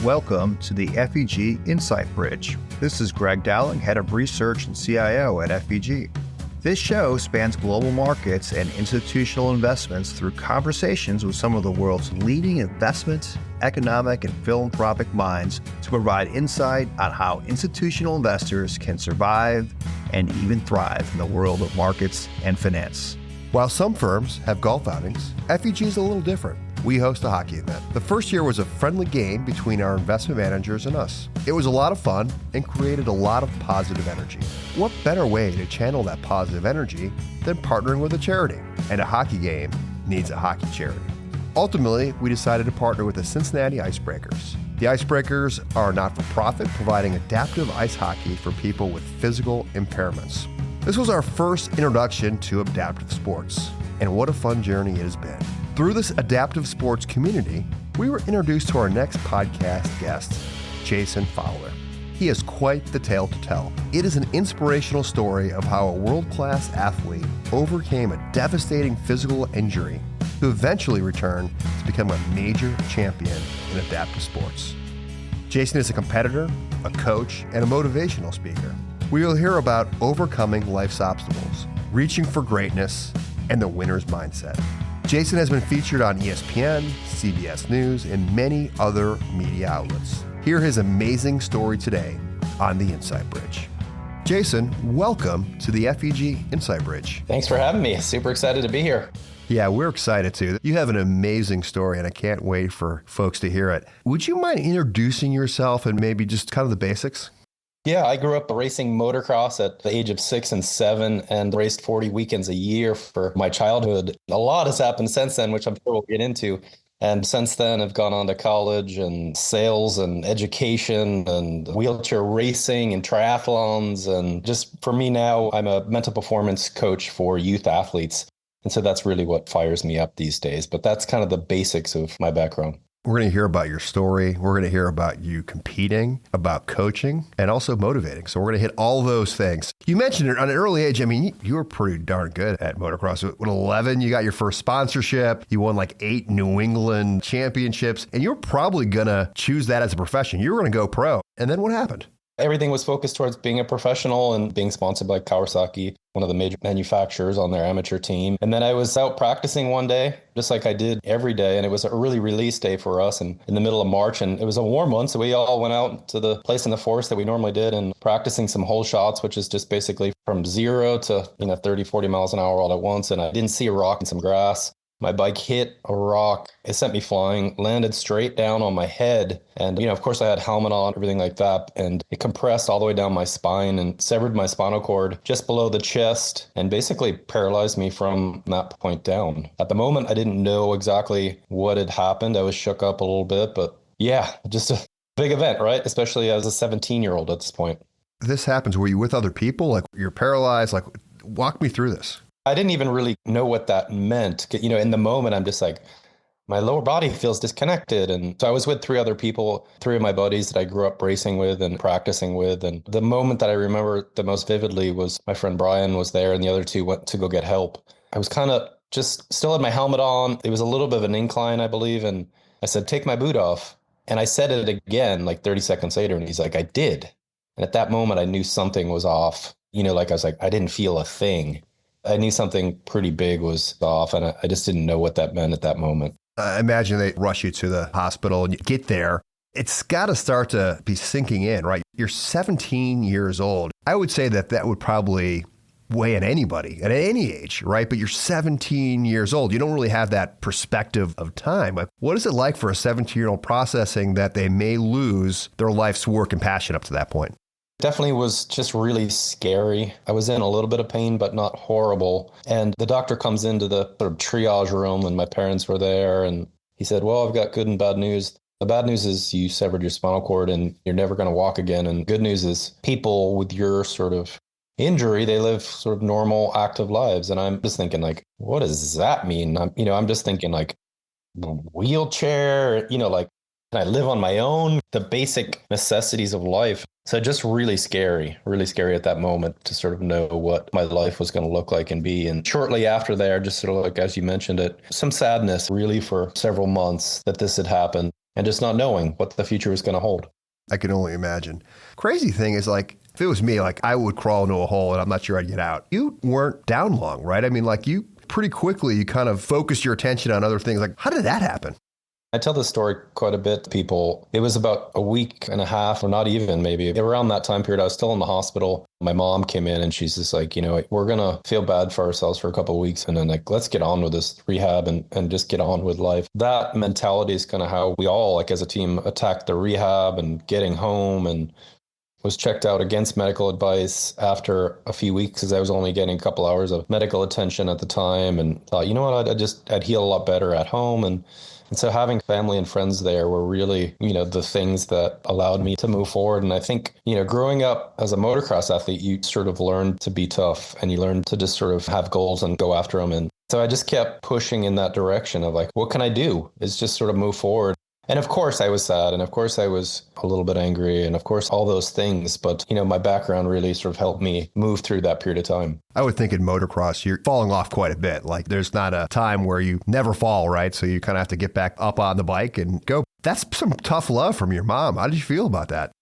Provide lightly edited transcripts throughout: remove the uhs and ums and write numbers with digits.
Welcome to the FEG Insight Bridge. This is Greg Dowling, Head of Research and CIO at FEG. This show spans global markets and institutional investments through conversations with some of the world's leading investment, economic, and philanthropic minds to provide insight on how institutional investors can survive and even thrive in the world of markets and finance. While some firms have golf outings, FEG is a little different. We host a hockey event. The first year was a friendly game between our investment managers and us. It was a lot of fun and created a lot of positive energy. What better way to channel that positive energy than partnering with a charity? And a hockey game needs a hockey charity. Ultimately, we decided to partner with the Cincinnati Icebreakers. The Icebreakers are not-for-profit, providing adaptive ice hockey for people with physical impairments. This was our first introduction to adaptive sports, and what a fun journey it has been. Through this adaptive sports community, we were introduced to our next podcast guest, Jason Fowler. He has quite the tale to tell. It is an inspirational story of how a world-class athlete overcame a devastating physical injury to eventually return to become a major champion in adaptive sports. Jason is a competitor, a coach, and a motivational speaker. We will hear about overcoming life's obstacles, reaching for greatness, and the winner's mindset. Jason has been featured on ESPN, CBS News, and many other media outlets. Hear his amazing story today on the Insight Bridge. Jason, welcome to the FEG Insight Bridge. Thanks for having me. Super excited to be here. Yeah, we're excited too. You have an amazing story, and I can't wait for folks to hear it. Would you mind introducing yourself and maybe just kind of the basics? Yeah, I grew up racing motocross at the age of 6 and 7 and raced 40 weekends a year for my childhood. A lot has happened since then, which I'm sure we'll get into. And since then, I've gone on to college and sales and education and wheelchair racing and triathlons. And just for me now, I'm a mental performance coach for youth athletes. And so that's really what fires me up these days. But that's kind of the basics of my background. We're going to hear about your story. We're going to hear about you competing, about coaching, and also motivating. So we're going to hit all those things. You mentioned it at an early age. I mean, you were pretty darn good at motocross. At 11, you got your first sponsorship. You won like 8 New England championships. And you're probably going to choose that as a profession. You were going to go pro. And then what happened? Everything was focused towards being a professional and being sponsored by Kawasaki, one of the major manufacturers on their amateur team. And then I was out practicing one day, just like I did every day. And it was a early release day for us and in the middle of March. And it was a warm one. So we all went out to the place in the forest that we normally did and practicing some hole shots, which is just basically from 0 to 30, 40 miles an hour all at once. And I didn't see a rock and some grass. My bike hit a rock. It sent me flying, landed straight down on my head. And, of course I had helmet on, everything like that. And it compressed all the way down my spine and severed my spinal cord just below the chest and basically paralyzed me from that point down. At the moment, I didn't know exactly what had happened. I was shook up a little bit, but yeah, just a big event, right? Especially as a 17-year-old at this point. This happens. Were you with other people? Like you're paralyzed? Like walk me through this. I didn't even really know what that meant. In the moment, I'm just like, my lower body feels disconnected. And so I was with 3 other people, 3 of my buddies that I grew up racing with and practicing with. And the moment that I remember the most vividly was my friend Brian was there and the other 2 went to go get help. I was kind of just still had my helmet on. It was a little bit of an incline, I believe. And I said, take my boot off. And I said it again, like 30 seconds later. And he's like, I did. And at that moment, I knew something was off. I was like, I didn't feel a thing. I knew something pretty big was off, and I just didn't know what that meant at that moment. I imagine they rush you to the hospital and you get there. It's got to start to be sinking in, right? You're 17 years old. I would say that would probably weigh on anybody at any age, right? But you're 17 years old. You don't really have that perspective of time. Like, what is it like for a 17-year-old processing that they may lose their life's work and passion up to that point? Definitely was just really scary. I was in a little bit of pain, but not horrible. And the doctor comes into the sort of triage room and my parents were there. And he said, well, I've got good and bad news. The bad news is you severed your spinal cord and you're never going to walk again. And good news is people with your sort of injury, they live sort of normal, active lives. And I'm just thinking like, what does that mean? I'm just thinking like wheelchair, like, can I live on my own? The basic necessities of life. So just really scary at that moment to sort of know what my life was going to look like and be. And shortly after there, just sort of like, as you mentioned it, some sadness really for several months that this had happened. and just not knowing what the future was going to hold. I can only imagine. Crazy thing is, like, if it was me, like, I would crawl into a hole and I'm not sure I'd get out. You weren't down long, right? I mean, like, you pretty quickly, you kind of focused your attention on other things. Like, how did that happen? I tell this story quite a bit to people. It was about a week and a half, or not even maybe. Around that time period, I was still in the hospital. My mom came in and she's just like, we're going to feel bad for ourselves for a couple of weeks. And then like, let's get on with this rehab and just get on with life. That mentality is kind of how we all, like as a team, attacked the rehab and getting home, and was checked out against medical advice after a few weeks because I was only getting a couple hours of medical attention at the time, and thought, you know what, I'd heal a lot better at home. And so having family and friends there were really, the things that allowed me to move forward. And I think, growing up as a motocross athlete, you sort of learn to be tough and you learn to just sort of have goals and go after them. And so I just kept pushing in that direction of like, what can I do? Is just sort of move forward. And of course I was sad, and of course I was a little bit angry, and of course all those things. But, my background really sort of helped me move through that period of time. I would think in motocross, you're falling off quite a bit. Like there's not a time where you never fall, right? So you kind of have to get back up on the bike and go. That's some tough love from your mom. How did you feel about that?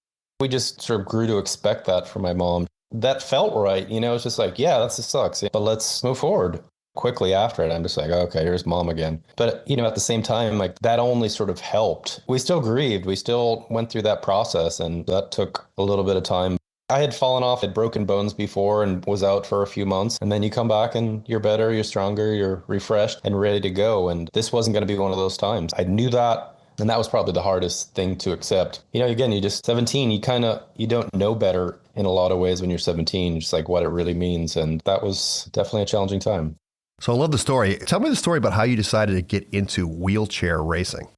We just sort of grew to expect that from my mom. That felt right. It's just like, yeah, that just sucks, but let's move forward. Quickly after it, I'm just like, okay, here's mom again. But, at the same time, like that only sort of helped. We still grieved. We still went through that process, and that took a little bit of time. I had fallen off, had broken bones before and was out for a few months. And then you come back and you're better, you're stronger, you're refreshed and ready to go. And this wasn't going to be one of those times. I knew that. And that was probably the hardest thing to accept. Again, you're just 17. You don't know better in a lot of ways when you're 17, just like what it really means. And that was definitely a challenging time. So I love the story. Tell me the story about how you decided to get into wheelchair racing.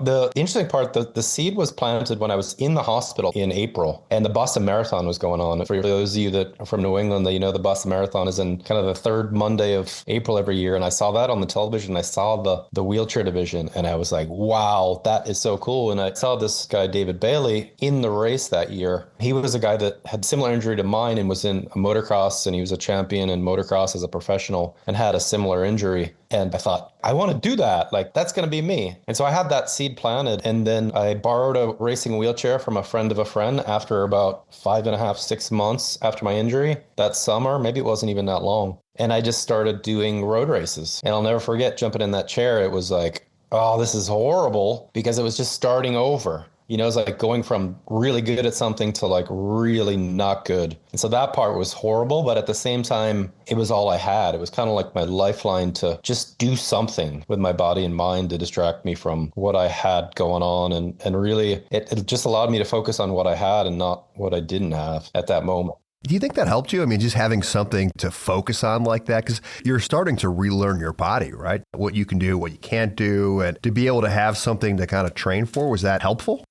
The interesting part, the seed was planted when I was in the hospital in April, and the Boston Marathon was going on. For those of you that are from New England, the Boston Marathon is in kind of the third Monday of April every year. And I saw that on the television. I saw the wheelchair division, and I was like, wow, that is so cool. And I saw this guy, David Bailey, in the race that year. He was a guy that had similar injury to mine and was in a motocross, and he was a champion in motocross as a professional and had a similar injury. And I thought, I want to do that. Like, that's going to be me. And so I had that seed planted. And then I borrowed a racing wheelchair from a friend of a friend after about 5.5, 6 months after my injury that summer. Maybe it wasn't even that long. And I just started doing road races. And I'll never forget jumping in that chair. It was like, oh, this is horrible, because it was just starting over. It's like going from really good at something to like really not good. And so that part was horrible, but at the same time, it was all I had. It was kind of like my lifeline to just do something with my body and mind to distract me from what I had going on. And really, it just allowed me to focus on what I had and not what I didn't have at that moment. Do you think that helped you? I mean, just having something to focus on like that, because you're starting to relearn your body, right? What you can do, what you can't do, and to be able to have something to kind of train for, was that helpful?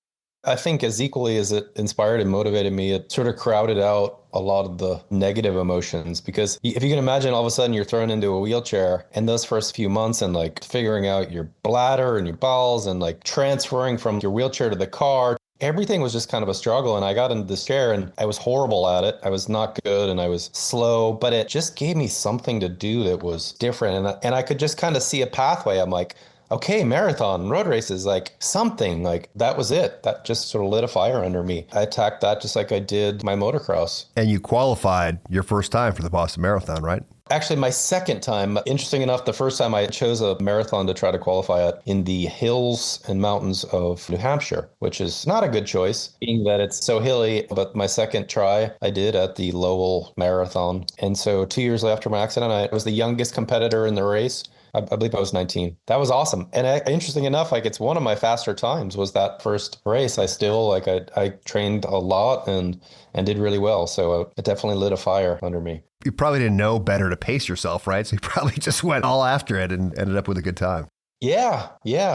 I think as equally as it inspired and motivated me, it sort of crowded out a lot of the negative emotions. Because if you can imagine, all of a sudden you're thrown into a wheelchair, and those first few months and like figuring out your bladder and your bowels and like transferring from your wheelchair to the car, everything was just kind of a struggle. And I got into this chair and I was horrible at it. I was not good and I was slow, but it just gave me something to do that was different. And I could just kind of see a pathway. I'm like, okay, marathon, road races, like something like that was it. That just sort of lit a fire under me. I attacked that just like I did my motocross. And you qualified your first time for the Boston Marathon, right? Actually, my second time. Interesting enough, the first time I chose a marathon to try to qualify it in the hills and mountains of New Hampshire, which is not a good choice, being that it's so hilly. But my second try, I did at the Lowell Marathon. And so 2 years after my accident, I was the youngest competitor in the race. I believe I was 19. That was awesome. And interesting enough, like it's one of my faster times was that first race. I still I trained a lot and did really well. So it definitely lit a fire under me. You probably didn't know better to pace yourself, right? So you probably just went all after it and ended up with a good time. Yeah.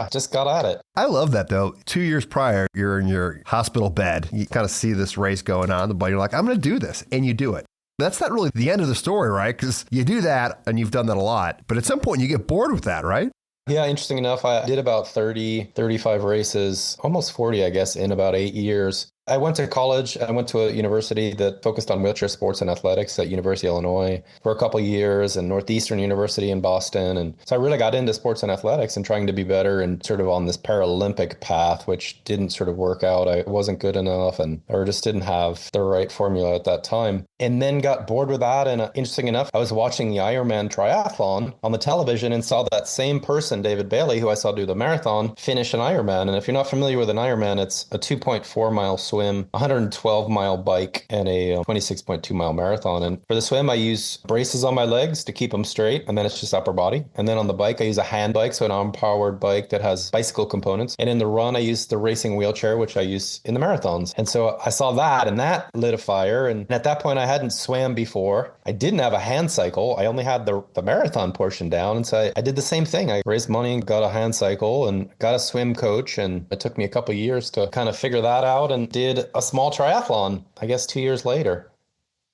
Just got at it. I love that though. 2 years prior, you're in your hospital bed. You kind of see this race going on, but you're like, I'm going to do this. And you do it. That's not really the end of the story, right? Because you do that and you've done that a lot. But at some point you get bored with that, right? Yeah, interesting enough, I did about 30, 35 races, almost 40, I guess, in about 8 years. I went to college. I went to a university that focused on wheelchair sports and athletics at University of Illinois for a couple of years and Northeastern University in Boston. And so I really got into sports and athletics and trying to be better and sort of on this Paralympic path, which didn't sort of work out. I wasn't good enough and or just didn't have the right formula at that time. And then got bored with that. And interesting enough, I was watching the Ironman triathlon on the television and saw that same person, David Bailey, who I saw do the marathon, finish an Ironman. And if you're not familiar with an Ironman, it's a 2.4-mile swim, 112-mile bike, and a 26.2-mile marathon. And for the swim, I use braces on my legs to keep them straight, and then it's just upper body. And then on the bike, I use a hand bike, so an arm-powered bike that has bicycle components. And in the run, I use the racing wheelchair, which I use in the marathons. And so I saw that, and that lit a fire. And at that point, I hadn't swam before. I didn't have a hand cycle. I only had the marathon portion down. And so I did the same thing. I raised money, got a hand cycle, and got a swim coach. And it took me a couple of years to kind of figure that out and did a small triathlon, I guess 2 years later.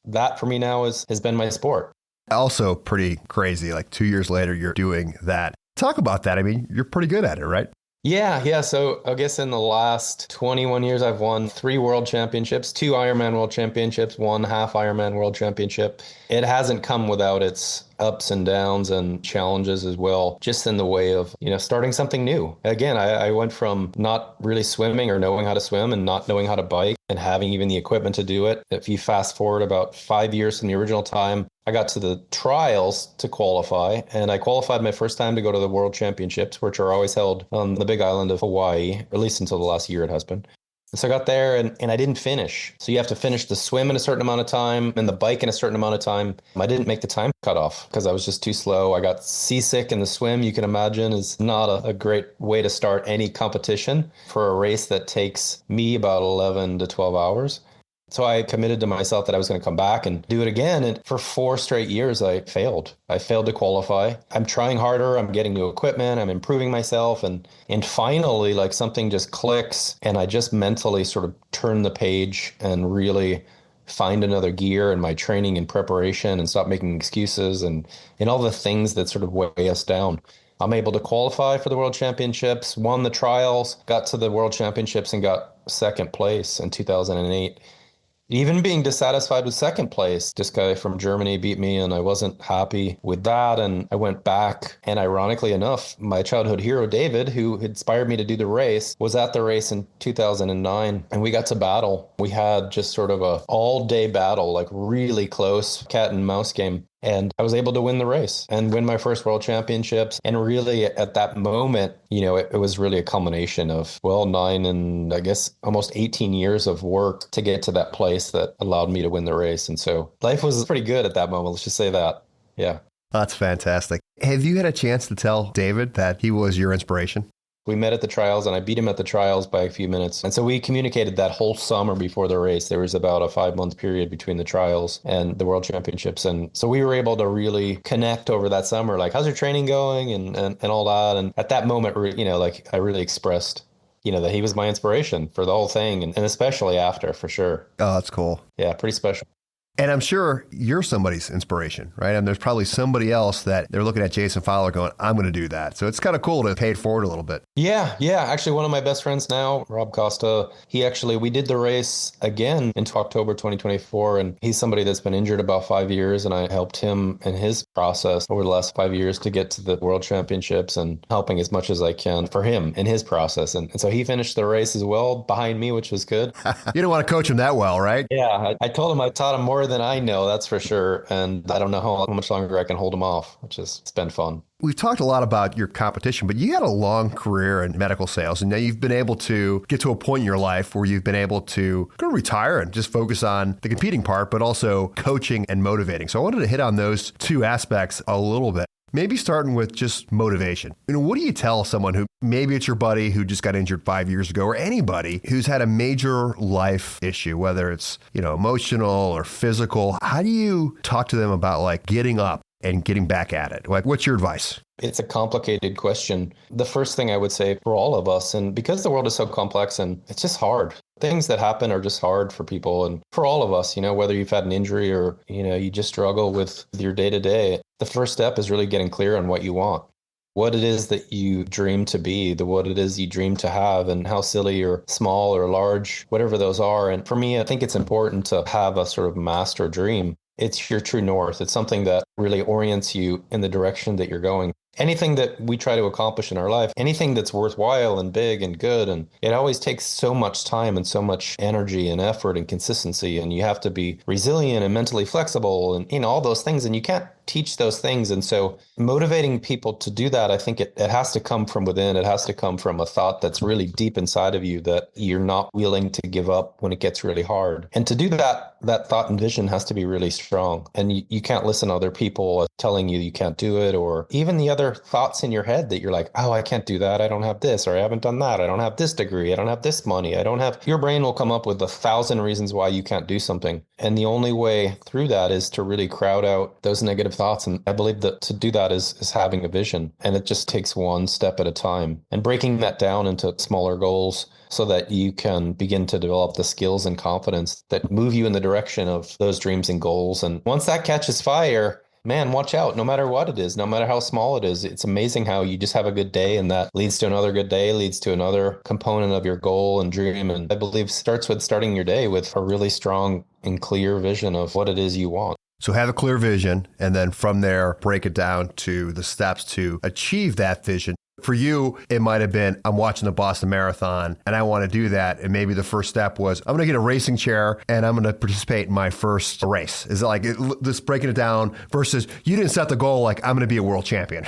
That for me now has been my sport. Also pretty crazy. Like 2 years later, you're doing that. Talk about that. I mean, you're pretty good at it, right? Yeah. So I guess in the last 21 years, I've won 3 world championships, 2 Ironman world championships, 1 half Ironman world championship. It hasn't come without its ups and downs and challenges as well, just in the way of, starting something new. Again, I went from not really swimming or knowing how to swim and not knowing how to bike and having even the equipment to do it. If you fast forward about 5 years from the original time, I got to the trials to qualify, and I qualified my first time to go to the World Championships, which are always held on the big island of Hawaii, at least until the last year it has been. So I got there and I didn't finish. So you have to finish the swim in a certain amount of time and the bike in a certain amount of time. I didn't make the time cutoff because I was just too slow. I got seasick in the swim. You can imagine is not a great way to start any competition for a race that takes me about 11 to 12 hours. So I committed to myself that I was going to come back and do it again. And for 4 straight years, I failed. I failed to qualify. I'm trying harder. I'm getting new equipment. I'm improving myself. And finally, like something just clicks. And I just mentally sort of turn the page and really find another gear in my training and preparation and stop making excuses and all the things that sort of weigh us down. I'm able to qualify for the World Championships, won the trials, got to the World Championships and got second place in 2008. Even being dissatisfied with second place, this guy from Germany beat me and I wasn't happy with that. And I went back and ironically enough, my childhood hero, David, who inspired me to do the race, was at the race in 2009 and we got to battle. We had just sort of a all-day battle, like really close cat and mouse game. And I was able to win the race and win my first world championships. And really at that moment, it was really a culmination of, 9 and I guess almost 18 years of work to get to that place that allowed me to win the race. And so life was pretty good at that moment. Let's just say that. Yeah. That's fantastic. Have you had a chance to tell David that he was your inspiration? We met at the trials and I beat him at the trials by a few minutes. And so we communicated that whole summer before the race. There was about a 5-month period between the trials and the World Championships. And so we were able to really connect over that summer, like, how's your training going and all that. And at that moment, I really expressed, that he was my inspiration for the whole thing and especially after, for sure. Oh, that's cool. Yeah, pretty special. And I'm sure you're somebody's inspiration, right? And there's probably somebody else that they're looking at Jason Fowler going, I'm going to do that. So it's kind of cool to pay it forward a little bit. Yeah. Actually, one of my best friends now, Rob Costa, we did the race again into October 2024. And he's somebody that's been injured about 5 years. And I helped him in his process over the last 5 years to get to the World Championships and helping as much as I can for him in his process. And so he finished the race as well behind me, which was good. You don't want to coach him that well, right? Yeah. I told him I taught him more than I know, that's for sure. And I don't know how much longer I can hold him off, it's been fun. We've talked a lot about your competition, but you had a long career in medical sales, and now you've been able to get to a point in your life where you've been able to go retire and just focus on the competing part, but also coaching and motivating. So I wanted to hit on those 2 aspects a little bit. Maybe starting with just motivation. What do you tell someone who, maybe it's your buddy who just got injured 5 years ago, or anybody who's had a major life issue, whether it's, emotional or physical? How do you talk to them about getting up and getting back at it? What's your advice? It's a complicated question. The first thing I would say for all of us, and because the world is so complex and it's just hard, things that happen are just hard for people and for all of us, whether you've had an injury or, you just struggle with your day to day. The first step is really getting clear on what you want. what it is that you dream to be, what it is you dream to have, and how silly or small or large, whatever those are. And for me, I think it's important to have a sort of master dream. It's your true north. It's something that really orients you in the direction that you're going. Anything that we try to accomplish in our life, anything that's worthwhile and big and good, and it always takes so much time and so much energy and effort and consistency, and you have to be resilient and mentally flexible and all those things, and you can't teach those things. And so motivating people to do that, I think it has to come from within. It has to come from a thought that's really deep inside of you that you're not willing to give up when it gets really hard. And to do that, that thought and vision has to be really strong. And you can't listen to other people telling you can't do it, or even the other thoughts in your head that you're like, oh, I can't do that. I don't have this, or I haven't done that. I don't have this degree. I don't have this money. I don't have. Your brain will come up with 1,000 reasons why you can't do something. And the only way through that is to really crowd out those negative thoughts. And I believe that to do that is having a vision. And it just takes one step at a time and breaking that down into smaller goals so that you can begin to develop the skills and confidence that move you in the direction of those dreams and goals. And once that catches fire, man, watch out. No matter what it is, no matter how small it is, it's amazing how you just have a good day and that leads to another good day, leads to another component of your goal and dream. And I believe starts with starting your day with a really strong and clear vision of what it is you want. So have a clear vision, and then from there, break it down to the steps to achieve that vision. For you, it might have been, I'm watching the Boston Marathon and I want to do that. And maybe the first step was, I'm going to get a racing chair and I'm going to participate in my first race. Is it like just breaking it down versus you didn't set the goal like, I'm going to be a world champion?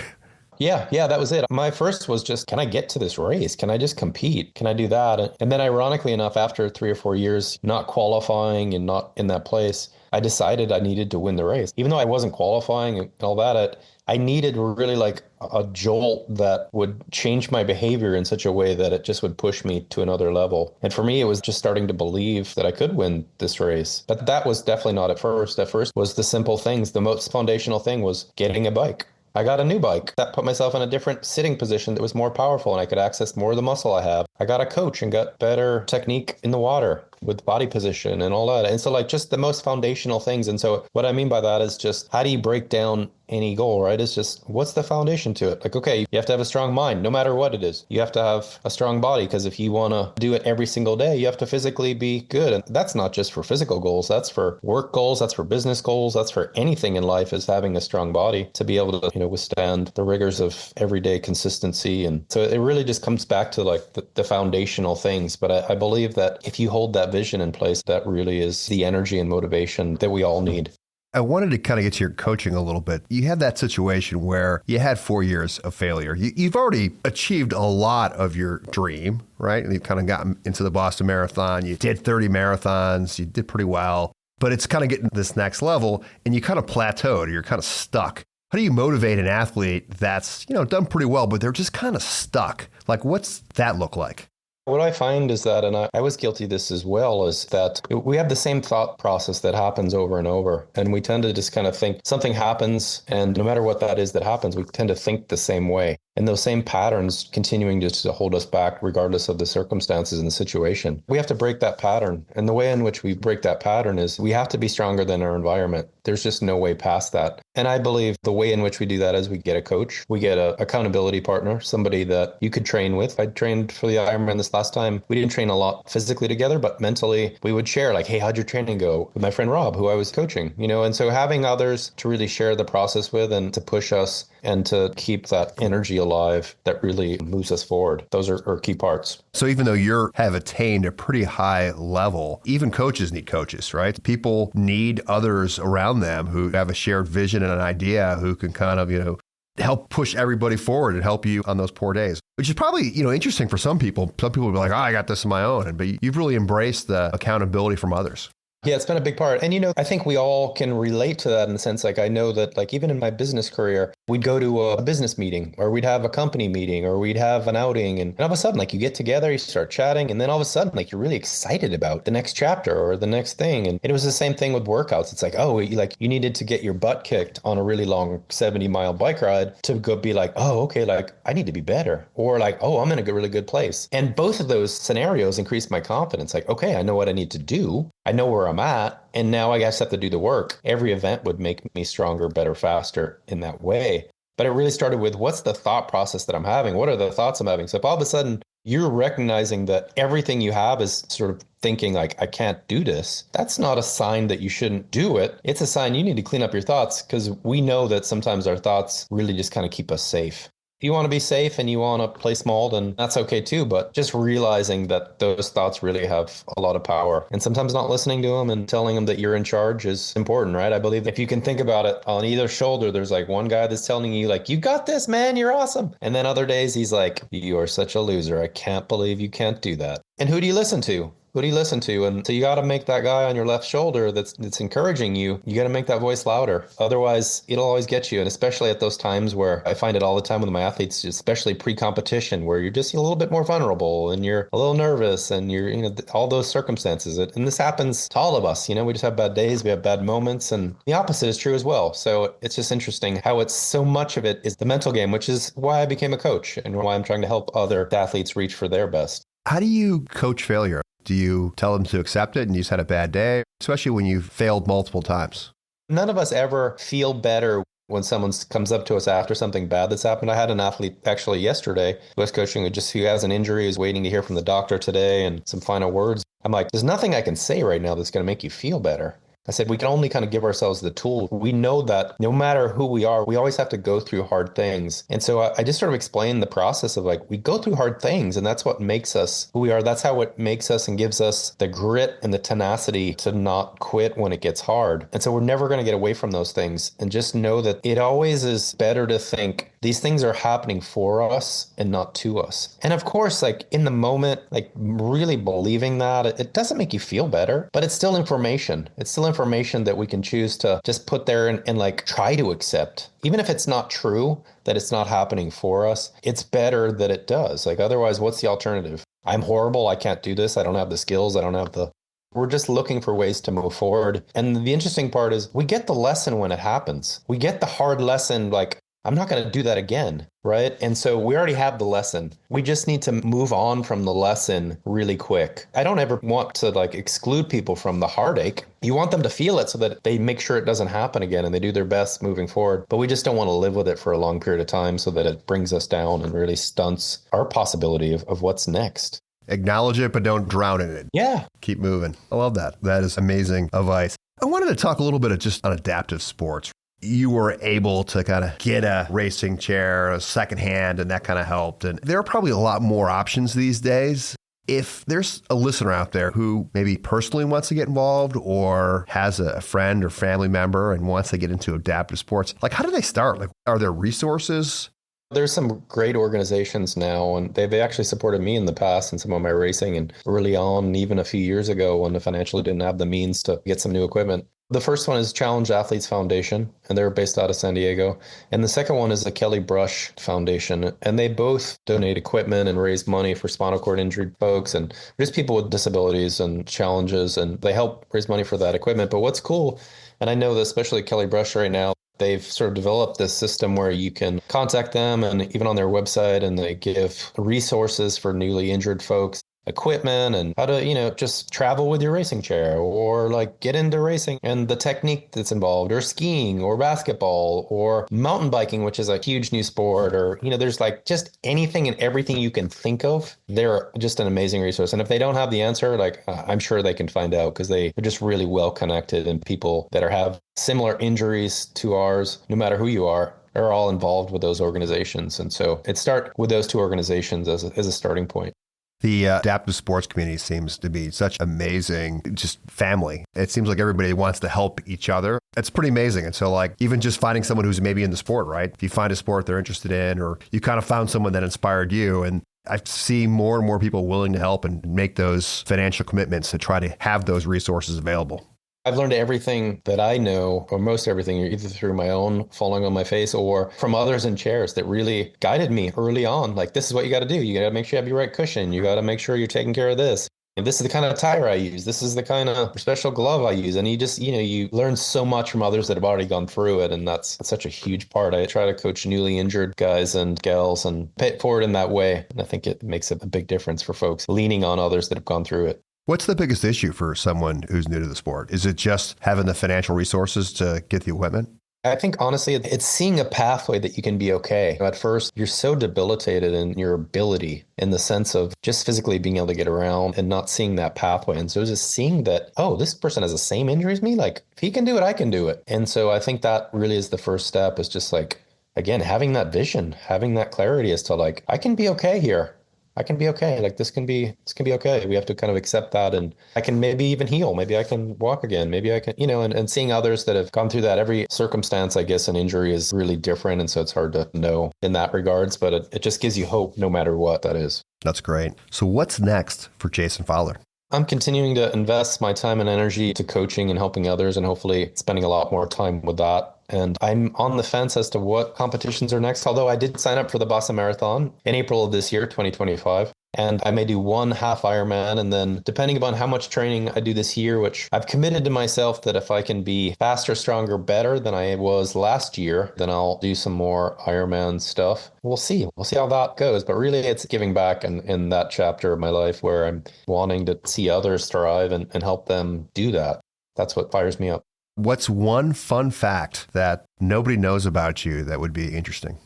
Yeah, that was it. My first was just, can I get to this race? Can I just compete? Can I do that? And then ironically enough, after 3 or 4 years not qualifying and not in that place, I decided I needed to win the race. Even though I wasn't qualifying and all that, I needed really like a jolt that would change my behavior in such a way that it just would push me to another level. And for me, it was just starting to believe that I could win this race. But that was definitely not at first. At first was the simple things. The most foundational thing was getting a bike. I got a new bike that put myself in a different sitting position that was more powerful and I could access more of the muscle I have. I got a coach and got better technique in the water with body position and all that. And so like just the most foundational things. And so what I mean by that is just how do you break down any goal, right? It's just what's the foundation to it? Like, okay, you have to have a strong mind, no matter what it is. You have to have a strong body because if you want to do it every single day, you have to physically be good. And that's not just for physical goals. That's for work goals. That's for business goals. That's for anything in life is having a strong body to be able to, withstand the rigors of everyday consistency. And so it really just comes back to like the foundational things. But I believe that if you hold that vision in place, that really is the energy and motivation that we all need. I wanted to kind of get to your coaching a little bit. You had that situation where you had 4 years of failure. You've already achieved a lot of your dream, right? And you've kind of gotten into the Boston Marathon. You did 30 marathons. You did pretty well. But it's kind of getting to this next level and you kind of plateaued or you're kind of stuck. How do you motivate an athlete that's, done pretty well, but they're just kind of stuck? Like, what's that look like? What I find is that, and I was guilty of this as well, is that we have the same thought process that happens over and over. And we tend to just kind of think something happens, and no matter what that is that happens, we tend to think the same way. And those same patterns continuing just to hold us back regardless of the circumstances and the situation. We have to break that pattern. And the way in which we break that pattern is we have to be stronger than our environment. There's just no way past that. And I believe the way in which we do that is we get a coach, we get an accountability partner, somebody that you could train with. I trained for the Ironman this last time. We didn't train a lot physically together, but mentally we would share like, hey, how'd your training go? With my friend Rob, who I was coaching, and so having others to really share the process with and to push us and to keep that energy alive that really moves us forward. Those are key parts. So even though you have attained a pretty high level, even coaches need coaches, right? People need others around them who have a shared vision and an idea who can kind of, help push everybody forward and help you on those poor days, which is probably, interesting for some people. Some people will be like, oh, I got this on my own. But you've really embraced the accountability from others. Yeah, it's been a big part. And, I think we all can relate to that in the sense, like, I know that, like, even in my business career, we'd go to a business meeting or we'd have a company meeting or we'd have an outing. And all of a sudden, like, you get together, you start chatting, and then all of a sudden, like, you're really excited about the next chapter or the next thing. And it was the same thing with workouts. It's like, oh, you needed to get your butt kicked on a really long 70-mile bike ride to go be like, oh, okay, like, I need to be better. Or like, oh, I'm in a really good place. And both of those scenarios increased my confidence. Like, okay, I know what I need to do. I know where I'm at. And now I guess I have to do the work. Every event would make me stronger, better, faster in that way. But it really started with, what's the thought process that I'm having? What are the thoughts I'm having? So if all of a sudden you're recognizing that everything you have is sort of thinking like, I can't do this, that's not a sign that you shouldn't do it. It's a sign you need to clean up your thoughts, because we know that sometimes our thoughts really just kind of keep us safe. If you want to be safe and you want to play small, then that's okay too. But just realizing that those thoughts really have a lot of power, and sometimes not listening to them and telling them that you're in charge is important, right? I believe if you can think about it, on either shoulder, there's like one guy that's telling you like, you got this, man, you're awesome. And then other days he's like, you are such a loser. I can't believe you can't do that. And who do you listen to? Who do you listen to? And so you got to make that guy on your left shoulder that's encouraging you. You got to make that voice louder. Otherwise, it'll always get you. And especially at those times where I find it all the time with my athletes, especially pre-competition, where you're just a little bit more vulnerable and you're a little nervous and you're, all those circumstances. And this happens to all of us. We just have bad days, we have bad moments, and the opposite is true as well. So it's just interesting how it's so much of it is the mental game, which is why I became a coach and why I'm trying to help other athletes reach for their best. How do you coach failure? Do you tell them to accept it and you just had a bad day, especially when you've failed multiple times? None of us ever feel better when someone comes up to us after something bad that's happened. I had an athlete actually yesterday who was coaching who has an injury, is waiting to hear from the doctor today and some final words. I'm like, there's nothing I can say right now that's going to make you feel better. I said, we can only kind of give ourselves the tool. We know that no matter who we are, we always have to go through hard things. And so I just sort of explained the process of like, we go through hard things, and that's what makes us who we are. That's how it makes us and gives us the grit and the tenacity to not quit when it gets hard. And so we're never going to get away from those things. And just know that it always is better to think these things are happening for us and not to us. And of course, like in the moment, like really believing that, it doesn't make you feel better, but it's still information. It's still information that we can choose to just put there and like try to accept. Even if it's not true that it's not happening for us, it's better that it does. Like otherwise, what's the alternative? I'm horrible. I can't do this. I don't have the skills. I don't have the... We're just looking for ways to move forward. And the interesting part is we get the lesson when it happens. We get the hard lesson like, I'm not going to do that again, right? And so we already have the lesson. We just need to move on from the lesson really quick. I don't ever want to like exclude people from the heartache. You want them to feel it so that they make sure it doesn't happen again and they do their best moving forward. But we just don't want to live with it for a long period of time so that it brings us down and really stunts our possibility of what's next. Acknowledge it, but don't drown in it. Yeah. Keep moving. I love that. That is amazing advice. I wanted to talk a little bit of just on adaptive sports. You were able to kind of get a racing chair, a secondhand, and that kind of helped. And there are probably a lot more options these days. If there's a listener out there who maybe personally wants to get involved or has a friend or family member and wants to get into adaptive sports, like how do they start? Like, are there resources? There's some great organizations now, and they've actually supported me in the past in some of my racing and early on, even a few years ago when I financially didn't have the means to get some new equipment. The first one is Challenge Athletes Foundation, and they're based out of San Diego. And the second one is the Kelly Brush Foundation, and they both donate equipment and raise money for spinal cord injured folks and just people with disabilities and challenges, and they help raise money for that equipment. But what's cool, and I know that especially Kelly Brush right now, they've sort of developed this system where you can contact them and even on their website, and they give resources for newly injured folks, equipment and how to, just travel with your racing chair or like get into racing and the technique that's involved, or skiing or basketball or mountain biking, which is a huge new sport, or, there's like just anything and everything you can think of. They're just an amazing resource. And if they don't have the answer, I'm sure they can find out because they're just really well connected, and people that have similar injuries to ours, no matter who you are all involved with those organizations. And so it start with those two organizations as a starting point. The adaptive sports community seems to be such amazing, just family. It seems like everybody wants to help each other. It's pretty amazing. And so like even just finding someone who's maybe in the sport, right? If you find a sport they're interested in, or you kind of found someone that inspired you, and I see more and more people willing to help and make those financial commitments to try to have those resources available. I've learned everything that I know, or most everything, either through my own falling on my face or from others in chairs that really guided me early on. Like, this is what you got to do. You got to make sure you have your right cushion. You got to make sure you're taking care of this. And this is the kind of tire I use. This is the kind of special glove I use. And you just, you learn so much from others that have already gone through it. And that's such a huge part. I try to coach newly injured guys and gals and pay it forward in that way. And I think it makes a big difference for folks leaning on others that have gone through it. What's the biggest issue for someone who's new to the sport? Is it just having the financial resources to get the equipment? I think honestly, it's seeing a pathway that you can be okay. At first, you're so debilitated in your ability in the sense of just physically being able to get around and not seeing that pathway. And so just seeing that, oh, this person has the same injury as me. Like if he can do it, I can do it. And so I think that really is the first step, is just like, again, having that vision, having that clarity as to like, I can be okay here. I can be okay. Like this can be okay. We have to kind of accept that, and I can maybe even heal. Maybe I can walk again. Maybe I can, and seeing others that have gone through that. Every circumstance, I guess, an injury is really different. And so it's hard to know in that regards, but it just gives you hope no matter what that is. That's great. So what's next for Jason Fowler? I'm continuing to invest my time and energy to coaching and helping others, and hopefully spending a lot more time with that. And I'm on the fence as to what competitions are next, although I did sign up for the Boston Marathon in April of this year, 2025. And I may do one half Ironman. And then depending upon how much training I do this year, which I've committed to myself that if I can be faster, stronger, better than I was last year, then I'll do some more Ironman stuff. We'll see. We'll see how that goes. But really, it's giving back in that chapter of my life where I'm wanting to see others thrive and help them do that. That's what fires me up. What's one fun fact that nobody knows about you that would be interesting?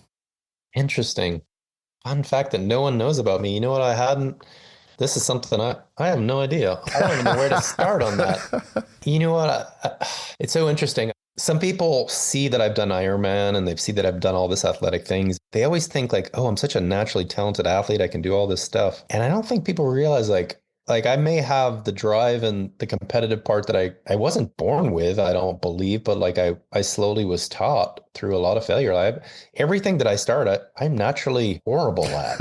Interesting. Fun fact that no one knows about me. You know what? This is something I have no idea. I don't even know where to start on that. You know what? It's so interesting. Some people see that I've done Ironman and they see that I've done all this athletic things. They always think like, oh, I'm such a naturally talented athlete. I can do all this stuff. And I don't think people realize like I may have the drive and the competitive part that I wasn't born with, I don't believe, but like I slowly was taught through a lot of failure. Everything that I start at, I'm naturally horrible at.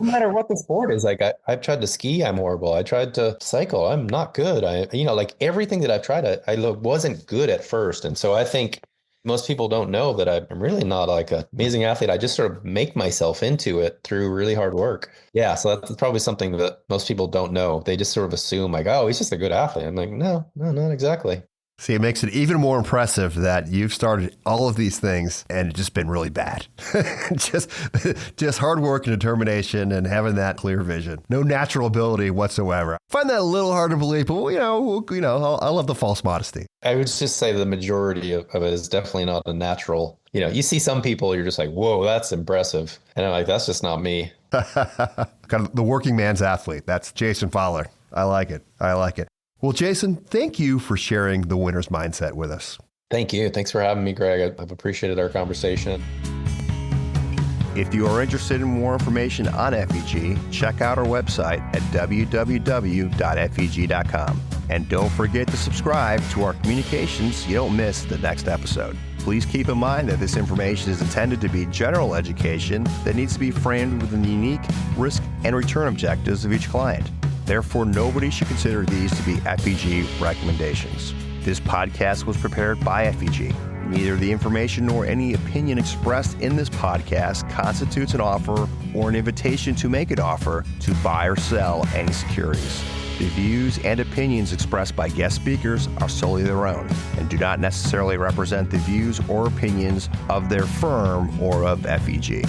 No matter what the sport is, like I've tried to ski, I'm horrible. I tried to cycle, I'm not good. Like everything that I've tried, I wasn't good at first. And so I think most people don't know that I'm really not like an amazing athlete. I just sort of make myself into it through really hard work. Yeah, so that's probably something that most people don't know. They just sort of assume like, oh, he's just a good athlete. I'm like, no, not exactly. See, it makes it even more impressive that you've started all of these things and it's just been really bad. just hard work and determination and having that clear vision. No natural ability whatsoever. I find that a little hard to believe, but I love the false modesty. I would just say the majority of it is definitely not a natural. You see some people, you're just like, whoa, that's impressive. And I'm like, that's just not me. Kind of the working man's athlete. That's Jason Fowler. I like it. Well, Jason, thank you for sharing the winner's mindset with us. Thank you. Thanks for having me, Greg. I've appreciated our conversation. If you are interested in more information on FEG, check out our website at www.feg.com. And don't forget to subscribe to our communications so you don't miss the next episode. Please keep in mind that this information is intended to be general education that needs to be framed within the unique risk and return objectives of each client. Therefore, nobody should consider these to be FEG recommendations. This podcast was prepared by FEG. Neither the information nor any opinion expressed in this podcast constitutes an offer or an invitation to make an offer to buy or sell any securities. The views and opinions expressed by guest speakers are solely their own and do not necessarily represent the views or opinions of their firm or of FEG.